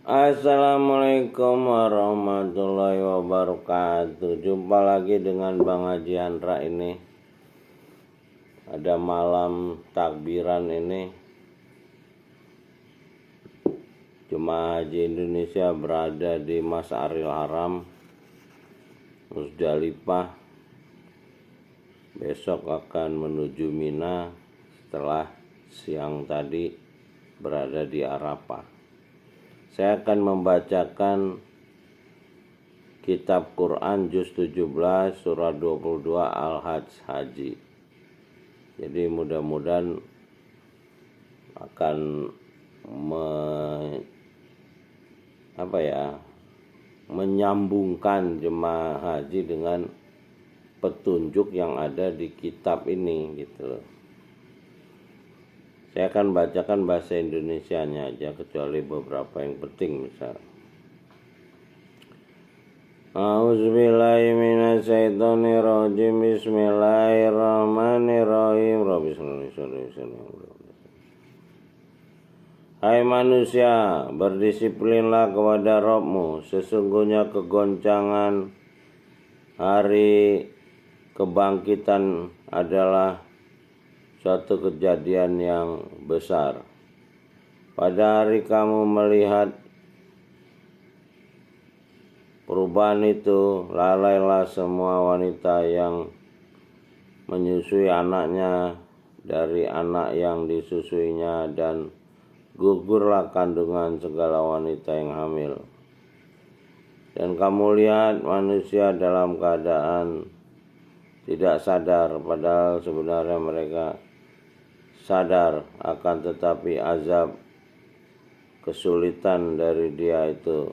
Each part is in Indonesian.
Assalamualaikum warahmatullahi wabarakatuh. Jumpa lagi dengan Bang Haji Handra ini. Ada malam takbiran ini. Jemaah Haji Indonesia berada di Masjidil Haram, Musdalifah. Besok akan menuju Mina setelah siang tadi berada di Arafah. Saya akan membacakan kitab Quran juz 17 surat 22 Al-Hajj Haji. Jadi mudah-mudahan akan menyambungkan jemaah haji dengan petunjuk yang ada di kitab ini gitu loh. Saya akan bacakan bahasa Indonesianya aja, kecuali beberapa yang penting misal. A'udzubillahiminasyaitonirrajim. Bismillahirrahmanirrahim. Hai manusia, berdisiplinlah kepada Rabbmu. Sesungguhnya kegoncangan hari kebangkitan adalah suatu kejadian yang besar. Pada hari kamu melihat perubahan itu, lalailah semua wanita yang menyusui anaknya dari anak yang disusuinya, dan gugurlah kandungan segala wanita yang hamil. Dan kamu lihat manusia dalam keadaan tidak sadar, padahal sebenarnya mereka sadar, akan tetapi azab kesulitan dari dia itu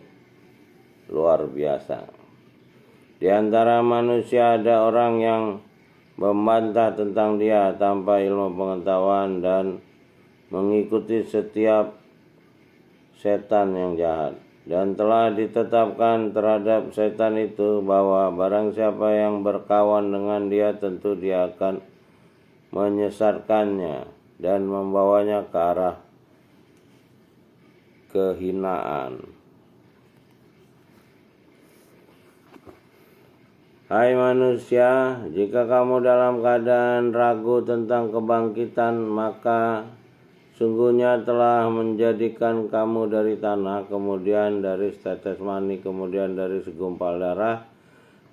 luar biasa. Di antara manusia ada orang yang membantah tentang dia tanpa ilmu pengetahuan dan mengikuti setiap setan yang jahat. Dan telah ditetapkan terhadap setan itu bahwa barang siapa yang berkawan dengan dia, tentu dia akan menyesatkannya dan membawanya ke arah kehinaan. Hai manusia, jika kamu dalam keadaan ragu tentang kebangkitan, maka sungguhnya telah menjadikan kamu dari tanah, kemudian dari setetes mani, kemudian dari segumpal darah,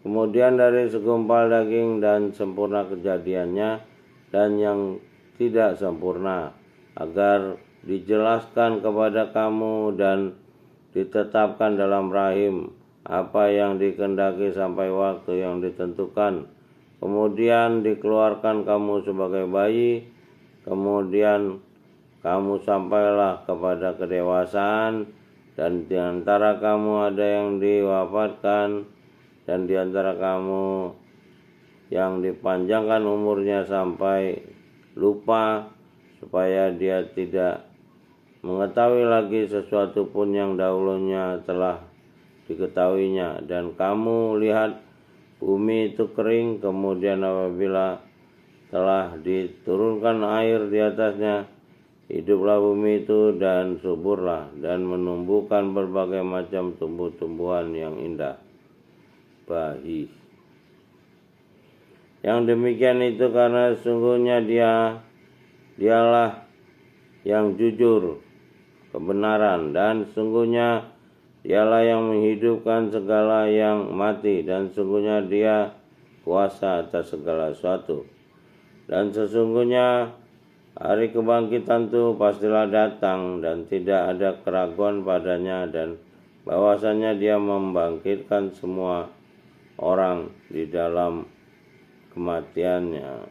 kemudian dari segumpal daging, dan sempurna kejadiannya dan yang tidak sempurna, agar dijelaskan kepada kamu dan ditetapkan dalam rahim apa yang dikehendaki sampai waktu yang ditentukan. Kemudian dikeluarkan kamu sebagai bayi, kemudian kamu sampailah kepada kedewasaan, dan di antara kamu ada yang diwafatkan, dan di antara kamu yang dipanjangkan umurnya sampai lupa, supaya dia tidak mengetahui lagi sesuatu pun yang dahulunya telah diketahuinya. Dan kamu lihat bumi itu kering, kemudian apabila telah diturunkan air di atasnya, hiduplah bumi itu dan suburlah, dan menumbuhkan berbagai macam tumbuh-tumbuhan yang indah. Bahih. Yang demikian itu karena sungguhnya dialah yang jujur kebenaran, dan sungguhnya dialah yang menghidupkan segala yang mati, dan sungguhnya dia kuasa atas segala sesuatu. Dan sesungguhnya hari kebangkitan itu pastilah datang, dan tidak ada keraguan padanya, dan bahwasanya dia membangkitkan semua orang di dalam kematiannya.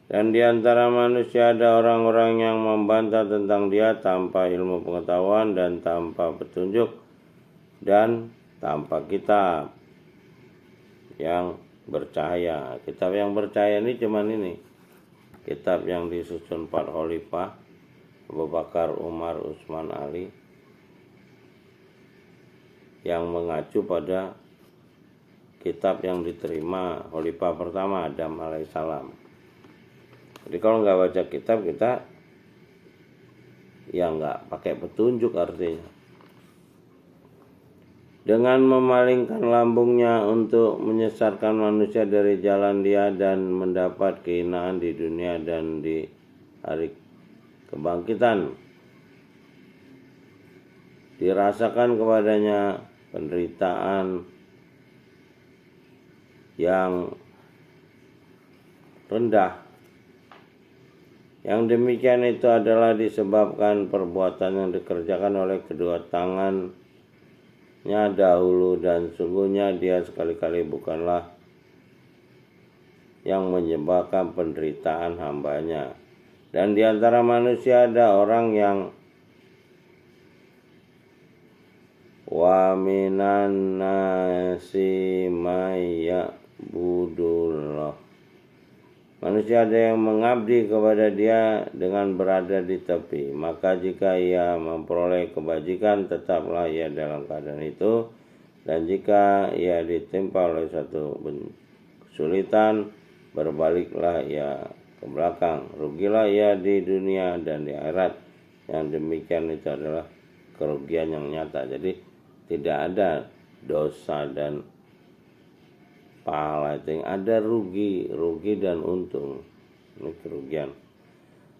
Dan di antara manusia ada orang-orang yang membantah tentang dia tanpa ilmu pengetahuan dan tanpa petunjuk dan tanpa kitab yang bercahaya. Kitab yang bercahaya ini cuman ini, kitab yang disusun 4 khalifah, Abu Bakar, Umar, Utsman, Ali, yang mengacu pada kitab yang diterima khalifah pertama Adam alaihissalam. Jadi kalau nggak baca kitab, kita ya nggak pakai petunjuk artinya. Dengan memalingkan lambungnya untuk menyesatkan manusia dari jalan dia dan mendapat kehinaan di dunia dan di hari kebangkitan. Dirasakan kepadanya penderitaan yang rendah. Yang demikian itu adalah disebabkan perbuatan yang dikerjakan oleh kedua tangannya dahulu, dan sungguhnya dia sekali-kali bukanlah yang menyebabkan penderitaan hambanya. Dan di antara manusia ada orang yang wa minan nasi maya budullah. Manusia ada yang mengabdi kepada dia dengan berada di tepi. Maka jika ia memperoleh kebajikan, tetaplah ia dalam keadaan itu. Dan jika ia ditimpa oleh satu kesulitan, berbaliklah ia ke belakang. Rugilah ia di dunia dan di akhirat. Yang demikian itu adalah kerugian yang nyata. Jadi tidak ada dosa dan pahala, itu yang ada rugi dan untung. Ini kerugian.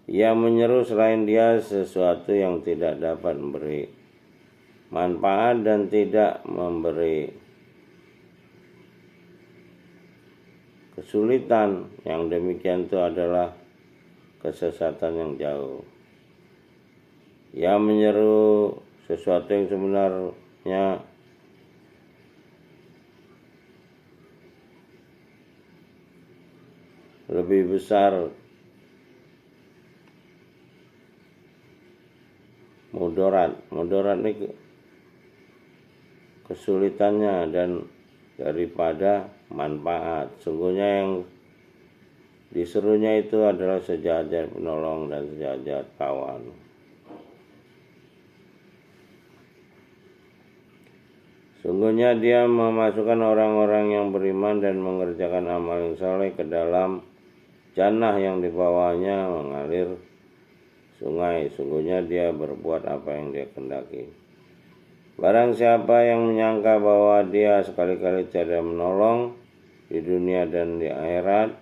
Ia menyeru selain dia sesuatu yang tidak dapat memberi manfaat dan tidak memberi kesulitan. Yang demikian itu adalah kesesatan yang jauh. Ia menyeru sesuatu yang sebenarnya lebih besar mudarat ini kesulitannya dan daripada manfaat. Sungguhnya yang diserunya itu adalah sejajar penolong dan sejajar kawan. Sungguhnya dia memasukkan orang-orang yang beriman dan mengerjakan amal yang saleh ke dalam jannah yang di bawahnya mengalir sungai. Sungguhnya dia berbuat apa yang dia kehendaki. Barang siapa yang menyangka bahwa dia sekali-kali tiada menolong di dunia dan di akhirat,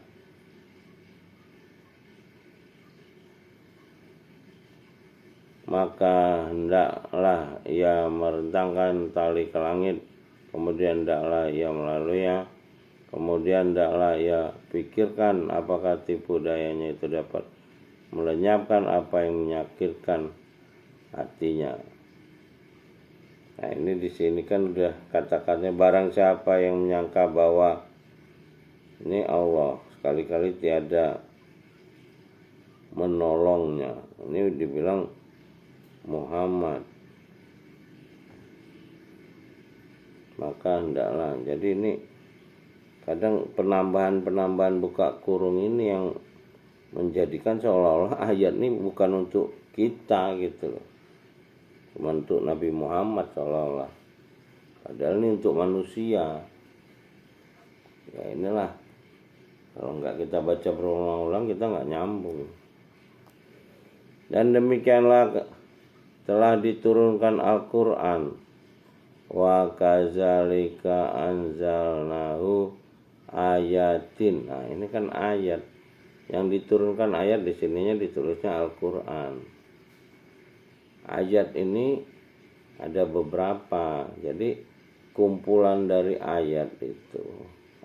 maka hendaklah ia merentangkan tali ke langit, kemudian hendaklah ia melaluinya. Kemudian hendaklah ia pikirkan apakah tipu dayanya itu dapat melenyapkan apa yang menyakitkan hatinya. Nah, ini di sini kan udah kata-katanya, barang siapa yang menyangka bahwa ini Allah sekali-kali tiada menolongnya. Ini dibilang Muhammad, maka hendaklah. Jadi ini kadang penambahan buka kurung ini yang menjadikan seolah-olah ayat ini bukan untuk kita gitu loh, cuma untuk Nabi Muhammad seolah-olah, padahal ini untuk manusia. Ya inilah, kalau nggak kita baca berulang-ulang kita nggak nyambung. Dan demikianlah telah diturunkan Al-Quran. Wa kazalika anzalnahu ayatin. Nah, ini kan ayat. Yang diturunkan ayat di sininya ditulisnya Al-Quran. Ayat ini ada beberapa. Jadi kumpulan dari ayat itu.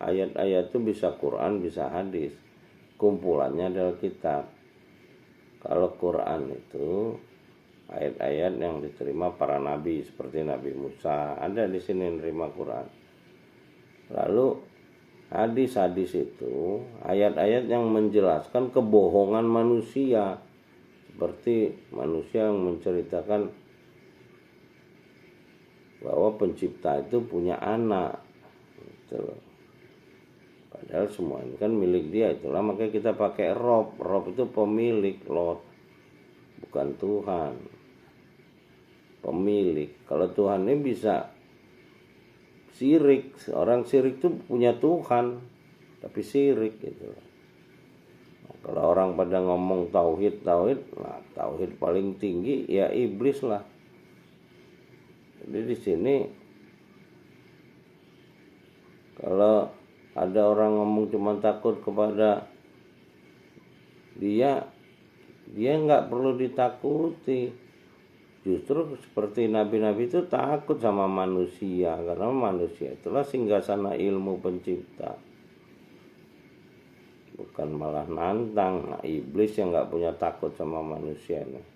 Ayat-ayat itu bisa Quran, bisa hadis. Kumpulannya adalah kitab. Kalau Quran itu ayat-ayat yang diterima para nabi seperti Nabi Musa, ada di sini menerima Quran. Lalu hadis-hadis itu ayat-ayat yang menjelaskan kebohongan manusia, seperti manusia yang menceritakan bahwa pencipta itu punya anak gitu. Padahal semua ini kan milik dia. Itulah makanya kita pakai Rob. Rob itu pemilik, Lord, bukan Tuhan. Pemilik. Kalau Tuhan ini bisa sirik. Orang sirik itu punya Tuhan, tapi sirik gitu. Kalau orang pada ngomong tauhid, nah tauhid paling tinggi ya iblis lah. Jadi di sini kalau ada orang ngomong cuma takut kepada dia nggak perlu ditakuti. Justru seperti nabi-nabi itu takut sama manusia, karena manusia itulah singgasana ilmu pencipta, bukan malah nantang. Nah, iblis yang nggak punya takut sama manusia nih.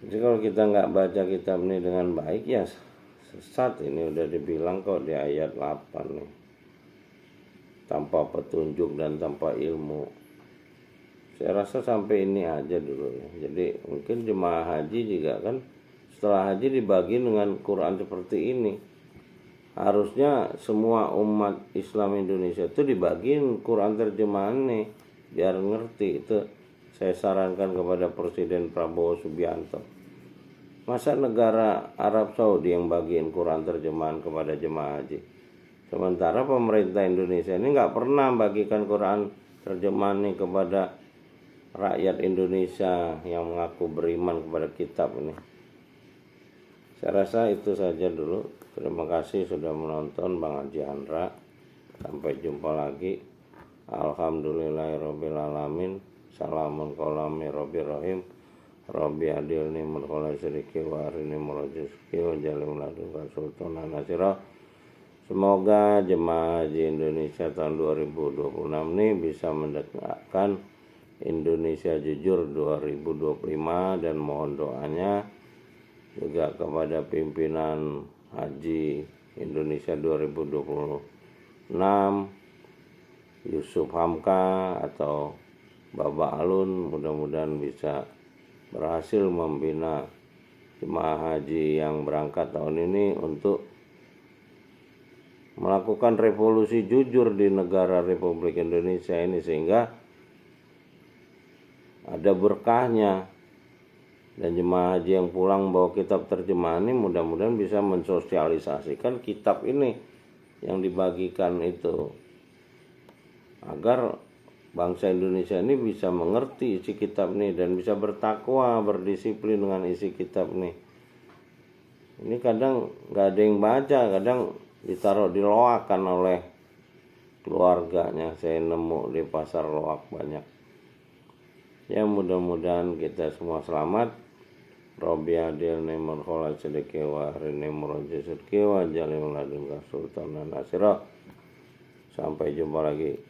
Jadi kalau kita nggak baca kitab ini dengan baik ya sesat. Ini udah dibilang kok di ayat 8 nih, tanpa petunjuk dan tanpa ilmu. Saya rasa sampai ini aja dulu ya. Jadi mungkin jemaah haji juga kan setelah haji dibagi dengan Quran seperti ini. Harusnya semua umat Islam Indonesia itu dibagiin Quran terjemahan nih, biar ngerti. Itu saya sarankan kepada Presiden Prabowo Subianto. Masa negara Arab Saudi yang bagiin Quran terjemahan kepada jemaah haji, sementara pemerintah Indonesia ini nggak pernah bagikan Quran terjemahan nih kepada rakyat Indonesia yang mengaku beriman kepada kitab ini. Saya rasa itu saja dulu. Terima kasih sudah menonton Bang Haji Andra. Sampai jumpa lagi. Alhamdulillahirrabbilalamin. Salamun kolami Rabbi Rahim. Rabbi adilni mulkola sediki wa arini mulajizki wa jalim laduka sultana nasirah. Semoga jemaah haji Indonesia tahun 2026 ini bisa mendekatkan Indonesia Jujur 2025, dan mohon doanya juga kepada pimpinan Haji Indonesia 2026, Yusuf Hamka atau Bapak Alun, mudah-mudahan bisa berhasil membina jemaah haji yang berangkat tahun ini untuk melakukan revolusi jujur di negara Republik Indonesia ini, sehingga ada berkahnya. Dan jemaah haji yang pulang bawa kitab terjemahan ini mudah-mudahan bisa mensosialisasikan kitab ini yang dibagikan itu, agar bangsa Indonesia ini bisa mengerti isi kitab ini dan bisa bertakwa, berdisiplin dengan isi kitab ini. Ini kadang nggak ada yang baca, kadang ditaruh di loakan oleh keluarganya. Saya nemu di pasar loak banyak. Ya, mudah-mudahan kita semua selamat. Robbi adil nimur khola sedeki wa harini murajih sedeki wa jalim ladun sultan nasirah. Sampai jumpa lagi.